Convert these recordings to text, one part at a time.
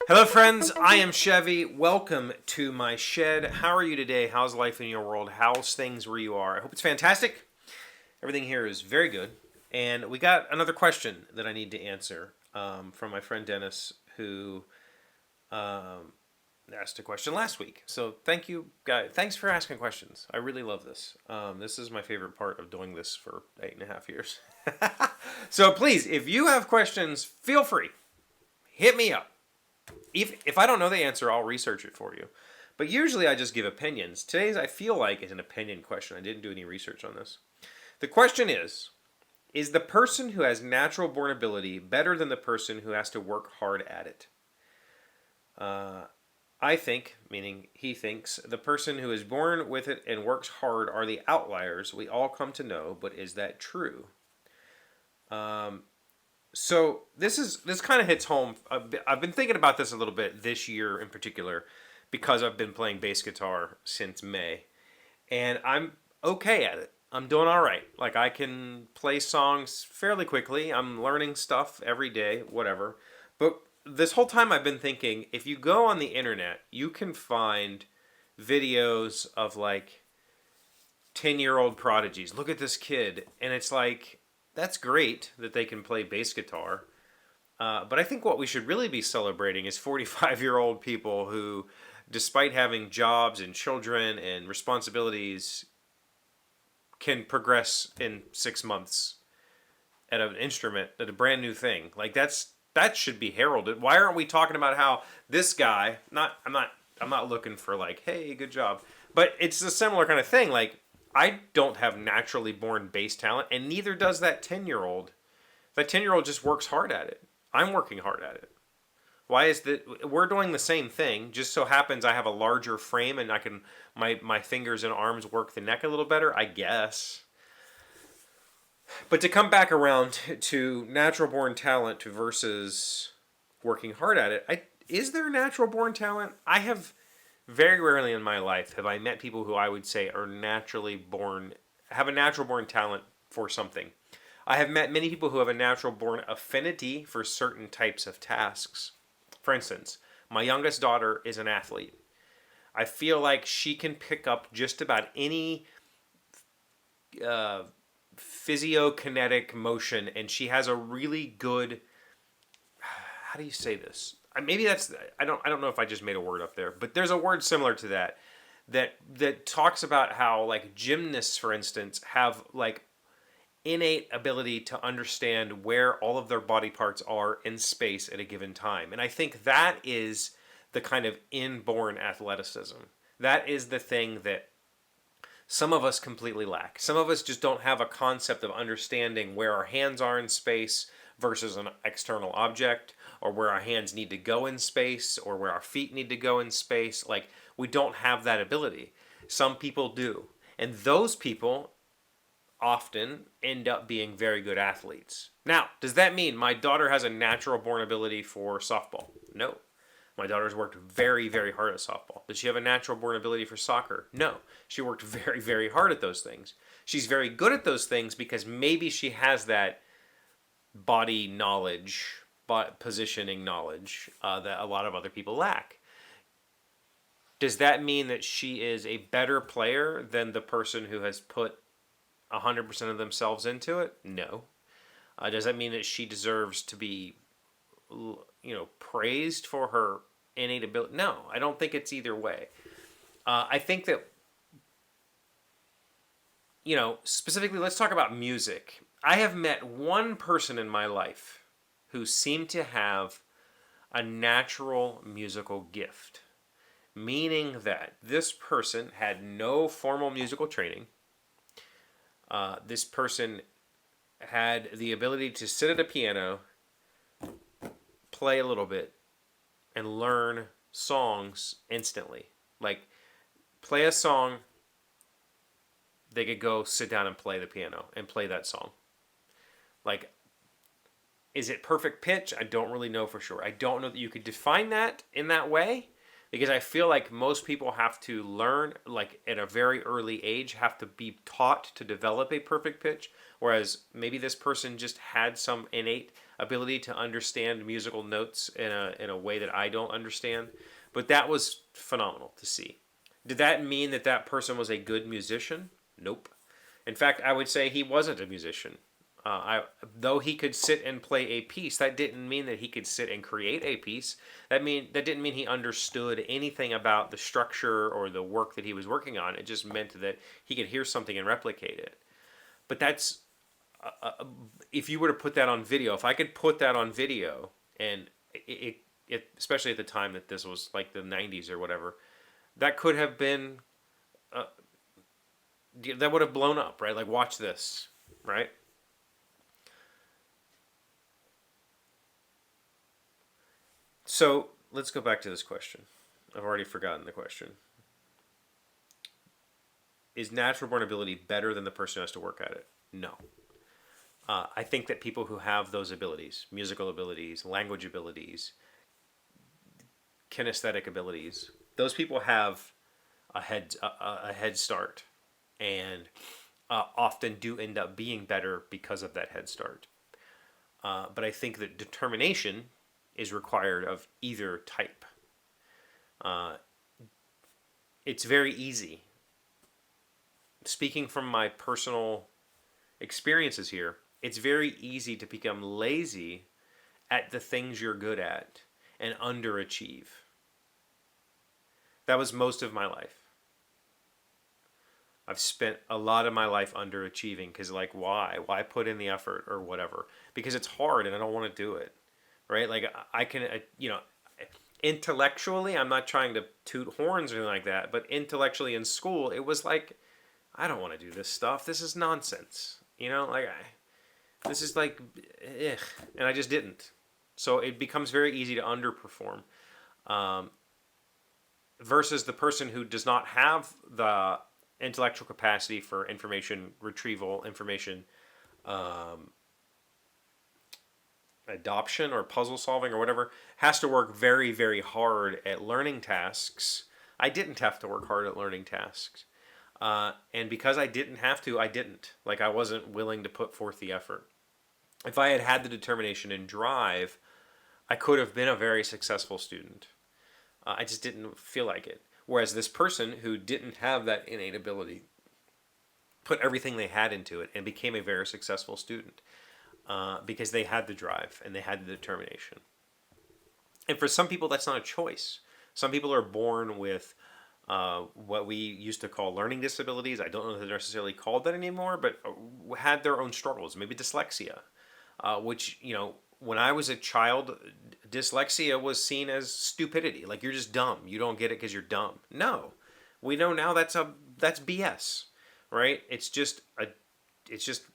Hello, friends. I am Chevee. Welcome to my shed. How are you today? How's life in your world? How's things where you are? I hope it's fantastic. Everything here is very good. And we got another question that I need to answer from my friend Dennis, who asked a question last week. So thank you, guys. Thanks for asking questions. I really love this. This is my favorite part of doing this for 8.5 years. So please, if you have questions, feel free. Hit me up. If I don't know the answer, I'll research it for you. But usually I just give opinions. Today's, I feel like, is an opinion question. I didn't do any research on this. The question is the person who has natural born ability better than the person who has to work hard at it? I think, meaning he thinks, the person who is born with it and works hard are the outliers we all come to know, but is that true? So this kind of hits home. I've been thinking about this a little bit this year in particular because I've been playing bass guitar since May, and I'm okay at it. I'm doing all right. Like, I can play songs fairly quickly. I'm learning stuff every day, whatever. But this whole time I've been thinking, if you go on the internet, you can find videos of like 10-year-old prodigies. Look at this kid, and it's like, that's great that they can play bass guitar. But I think what we should really be celebrating is 45-year-old people who, despite having jobs and children and responsibilities, can progress in 6 months at an instrument, at a brand new thing. Like, that should be heralded. Why aren't we talking about how this guy, I'm not looking for like, hey, good job. But it's a similar kind of thing. Like, I don't have naturally born bass talent, and neither does that 10-year-old. That 10-year-old just works hard at it. I'm working hard at it. Why is that? We're doing the same thing. Just so happens I have a larger frame, and I can my fingers and arms work the neck a little better, I guess. But to come back around to natural born talent versus working hard at it, is there natural born talent? I have very rarely in my life have I met people who I would say are naturally born, have a natural born talent for something. I have met many people who have a natural born affinity for certain types of tasks. For instance, my youngest daughter is an athlete. I feel like she can pick up just about any physiokinetic motion, and she has a really good, how do you say this? Maybe that's, I don't know if I just made a word up there, but there's a word similar to that talks about how, like, gymnasts, for instance, have like innate ability to understand where all of their body parts are in space at a given time. And I think that is the kind of inborn athleticism. That is the thing that some of us completely lack. Some of us just don't have a concept of understanding where our hands are in space versus an external object, or where our hands need to go in space, or where our feet need to go in space. Like, we don't have that ability. Some people do. And those people often end up being very good athletes. Now, does that mean my daughter has a natural born ability for softball? No. My daughter's worked very, very hard at softball. Does she have a natural born ability for soccer? No. She worked very, very hard at those things. She's very good at those things because maybe she has that body knowledge, positioning knowledge that a lot of other people lack. Does that mean that she is a better player than the person who has put 100% of themselves into it? No. Does that mean that she deserves to be, praised for her innate ability? No, I don't think it's either way. I think that, specifically, let's talk about music. I have met one person in my life who seemed to have a natural musical gift, meaning that this person had no formal musical training. This person had the ability to sit at a piano, play a little bit, and learn songs instantly. Like, play a song, they could go sit down and play the piano and play that song. Like, is it perfect pitch? I don't really know for sure. I don't know that you could define that in that way, because I feel like most people have to learn, like, at a very early age, have to be taught to develop a perfect pitch, whereas maybe this person just had some innate ability to understand musical notes in a way that I don't understand. But that was phenomenal to see. Did that mean that that person was a good musician? Nope. In fact, I would say he wasn't a musician. Though he could sit and play a piece, that didn't mean that he could sit and create a piece. That didn't mean he understood anything about the structure or the work that he was working on. It just meant that he could hear something and replicate it. But that's if you were to put that on video. If I could put that on video, and especially at the time that this was like the '90s or whatever, that could have been that would have blown up, right? Like, watch this, right? So let's go back to this question. I've already forgotten the question. Is natural born ability better than the person who has to work at it? No. I think that people who have those abilities, musical abilities, language abilities, kinesthetic abilities, those people have a head start, and often do end up being better because of that head start. But I think that determination is required of either type. It's very easy. Speaking from my personal experiences here, it's very easy to become lazy at the things you're good at and underachieve. That was most of my life. I've spent a lot of my life underachieving because, like, why? Why put in the effort or whatever? Because it's hard and I don't want to do it, right? Like, I can, intellectually, I'm not trying to toot horns or anything like that, but intellectually in school, it was like, I don't want to do this stuff. This is nonsense. This is like, ugh. And I just didn't. So it becomes very easy to underperform. Versus the person who does not have the intellectual capacity for information retrieval, information adoption or puzzle solving or whatever, has to work very, very hard at learning tasks. I didn't have to work hard at learning tasks. And because I didn't have to, I didn't. Like, I wasn't willing to put forth the effort. If I had had the determination and drive, I could have been a very successful student. I just didn't feel like it. Whereas this person who didn't have that innate ability put everything they had into it and became a very successful student because they had the drive and they had the determination. And for some people, that's not a choice. Some people are born with what we used to call learning disabilities. I don't know if they're necessarily called that anymore, but had their own struggles. Maybe dyslexia, which, when I was a child, dyslexia was seen as stupidity. Like, you're just dumb. You don't get it because you're dumb. No, we know now that's BS, right? It's just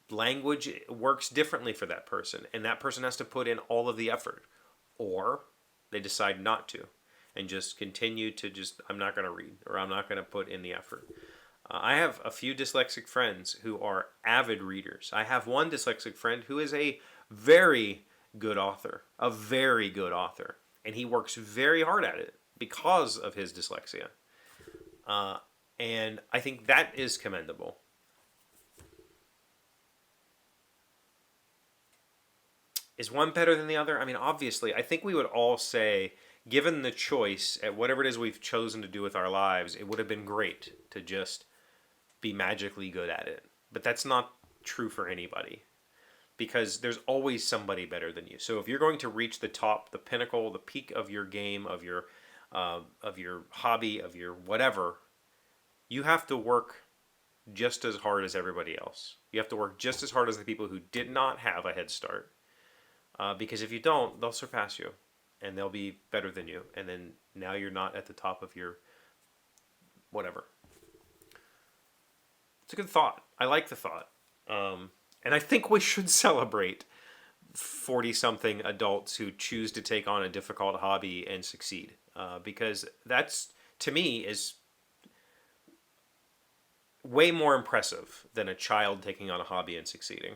language works differently for that person, and that person has to put in all of the effort, or they decide not to, and just continue to I'm not going to read, or I'm not going to put in the effort. I have a few dyslexic friends who are avid readers. I have one dyslexic friend who is a very good author, and he works very hard at it because of his dyslexia. And I think that is commendable. Is one better than the other? I mean, obviously, I think we would all say, given the choice at whatever it is we've chosen to do with our lives, it would have been great to just be magically good at it. But that's not true for anybody, because there's always somebody better than you. So if you're going to reach the top, the pinnacle, the peak of your game, of your hobby, of your whatever, you have to work just as hard as everybody else. You have to work just as hard as the people who did not have a head start. Because if you don't, they'll surpass you, and they'll be better than you. And then now you're not at the top of your whatever. It's a good thought. I like the thought. And I think we should celebrate 40-something adults who choose to take on a difficult hobby and succeed. Because that's, to me, is way more impressive than a child taking on a hobby and succeeding.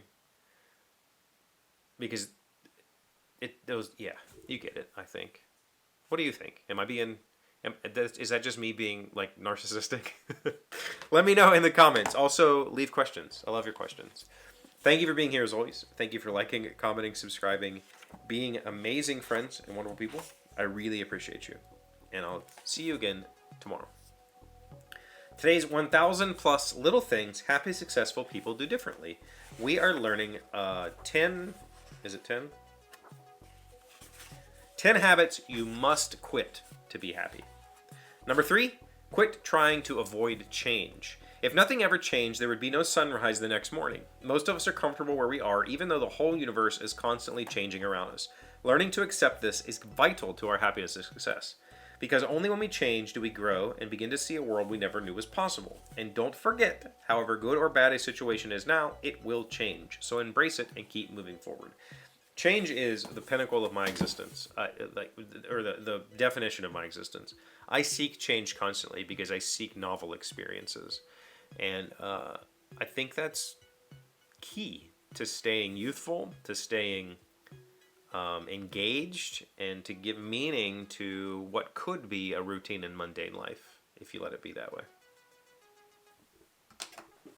Because you get it, I think. What do you think? Is that just me being, like, narcissistic? Let me know in the comments. Also, leave questions. I love your questions. Thank you for being here as always. Thank you for liking, commenting, subscribing, being amazing friends and wonderful people. I really appreciate you. And I'll see you again tomorrow. Today's 1,000 plus little things happy, successful people do differently. We are learning 10, is it 10? 10 habits you must quit to be happy. Number 3, quit trying to avoid change. If nothing ever changed, there would be no sunrise the next morning. Most of us are comfortable where we are, even though the whole universe is constantly changing around us. Learning to accept this is vital to our happiness and success. Because only when we change do we grow and begin to see a world we never knew was possible. And don't forget, however good or bad a situation is now, it will change. So embrace it and keep moving forward. Change is the pinnacle of my existence, or the definition of my existence. I seek change constantly because I seek novel experiences. And I think that's key to staying youthful, to staying engaged, and to give meaning to what could be a routine and mundane life if you let it be that way.